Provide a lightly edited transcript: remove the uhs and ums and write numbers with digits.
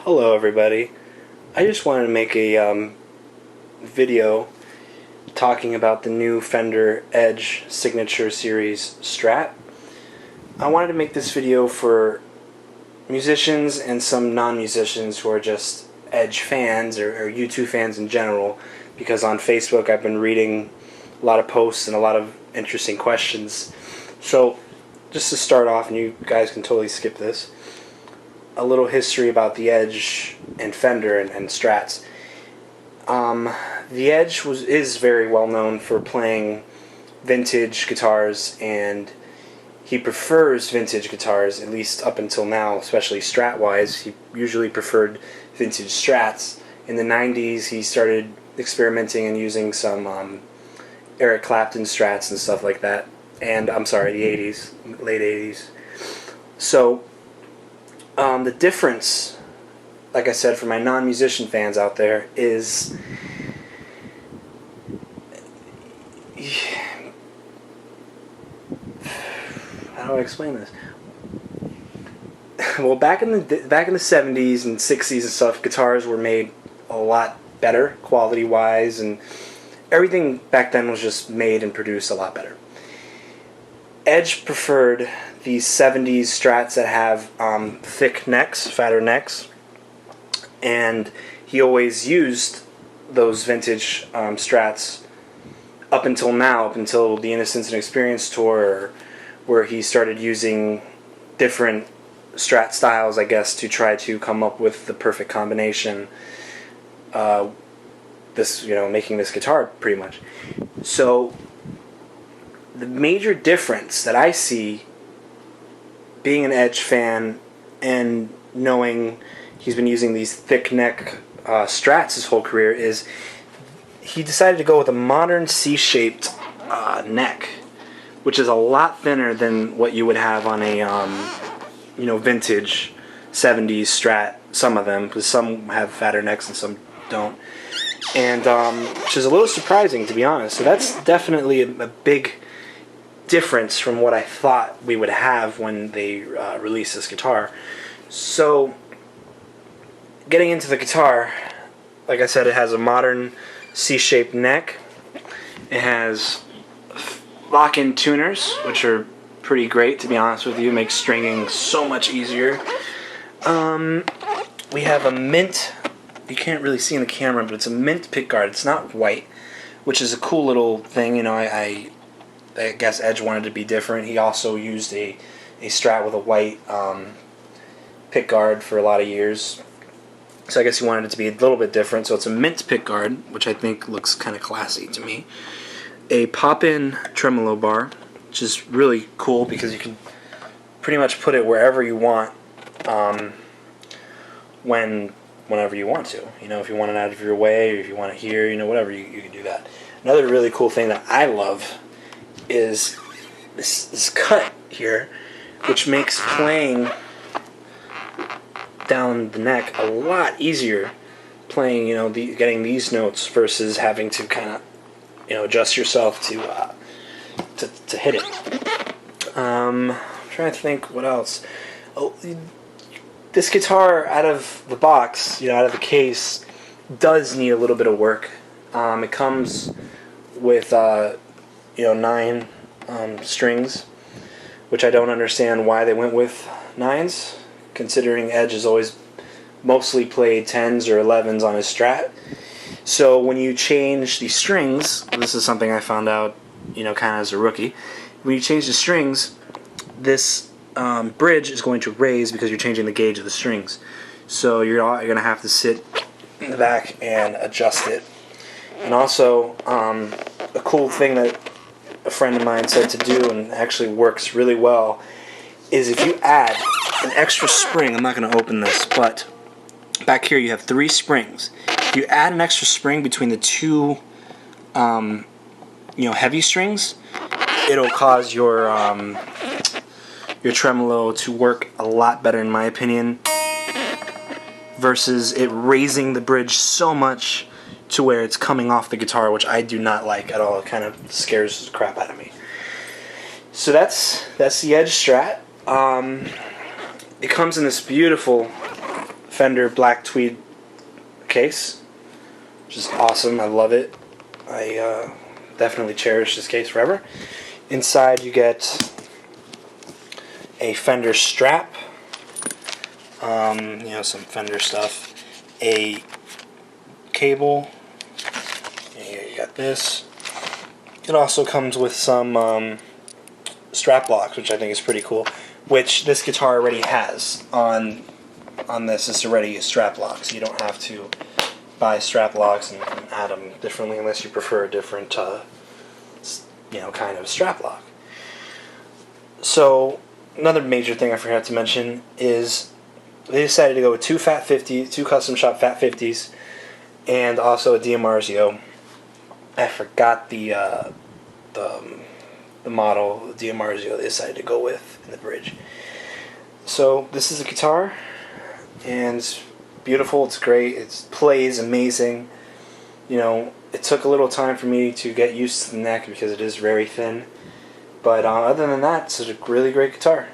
Hello everybody. I just wanted to make a video talking about the new Fender Edge Signature Series Strat. I wanted to make this video for musicians and some non-musicians who are just Edge fans or U2 fans in general, because on Facebook I've been reading a lot of posts and a lot of interesting questions. So just to start off, and you guys can totally skip this, a little history about the Edge and Fender and Strats. The Edge is very well known for playing vintage guitars, and he prefers vintage guitars, at least up until now, especially Strat-wise. He usually preferred vintage Strats. In the 90s, he started experimenting and using some Eric Clapton Strats and stuff like that. And, I'm sorry, the 80s, late 80s. So, the difference, like I said, for my non-musician fans out there, is how do I explain this? Well, back in the 70s and 60s and stuff, guitars were made a lot better quality-wise, and everything back then was just made and produced a lot better. Edge preferred these 70s Strats that have thick necks, fatter necks, and he always used those vintage Strats up until now, up until the Innocence and Experience tour, where he started using different Strat styles, I guess, to try to come up with the perfect combination. Making this guitar pretty much. So the major difference that I see, being an Edge fan and knowing he's been using these thick neck Strats his whole career, is he decided to go with a modern C-shaped neck, which is a lot thinner than what you would have on a vintage 70s Strat. Some of them, because some have fatter necks and some don't, and which is a little surprising, to be honest. So that's definitely a big difference from what I thought we would have when they released this guitar. So, getting into the guitar, like I said, it has a modern C-shaped neck. It has lock-in tuners, which are pretty great, to be honest with you. It makes stringing so much easier. We have a mint, you can't really see in the camera, but it's a mint pickguard. It's not white, which is a cool little thing. I guess Edge wanted to be different. He also used a Strat with a white pickguard for a lot of years. So I guess he wanted it to be a little bit different. So it's a mint pickguard, which I think looks kind of classy to me. A pop-in Tremolo Bar, which is really cool because you can pretty much put it wherever you want, whenever you want to. If you want it out of your way, or if you want it here, whatever, you can do that. Another really cool thing that I love is this cut here, which makes playing down the neck a lot easier, playing, getting these notes versus having to kind of, adjust yourself to hit it. I'm trying to think what else. Oh, this guitar out of the box, out of the case, does need a little bit of work. It comes with 9 strings, which I don't understand why they went with 9s, considering Edge has always mostly played 10s or 11s on his Strat. So when you change the strings, this is something I found out, kind of as a rookie, when you change the strings, this bridge is going to raise because you're changing the gauge of the strings. So you're going to have to sit in the back and adjust it. And also, a cool thing that a friend of mine said to do, and actually works really well, is if you add an extra spring, I'm not going to open this, but back here you have 3 springs. If you add an extra spring between the 2 heavy strings, it'll cause your tremolo to work a lot better, in my opinion, versus it raising the bridge so much to where it's coming off the guitar, which I do not like at all. It kind of scares the crap out of me. So that's the Edge Strat. It comes in this beautiful Fender black tweed case, which is awesome. I love it. I definitely cherish this case forever. Inside you get a Fender strap, some Fender stuff, a cable, and here you got this. It also comes with some strap blocks, which I think is pretty cool, which this guitar already has on this. It's already a strap lock, so you don't have to buy strap locks and add them differently unless you prefer a different kind of strap lock. So another major thing I forgot to mention is they decided to go with two custom shop Fat 50s, and also a DiMarzio. I forgot the model, the DiMarzio they decided to go with in the bridge. So this is a guitar, and it's beautiful. It's great. It plays amazing. It took a little time for me to get used to the neck because it is very thin. But other than that, it's a really great guitar.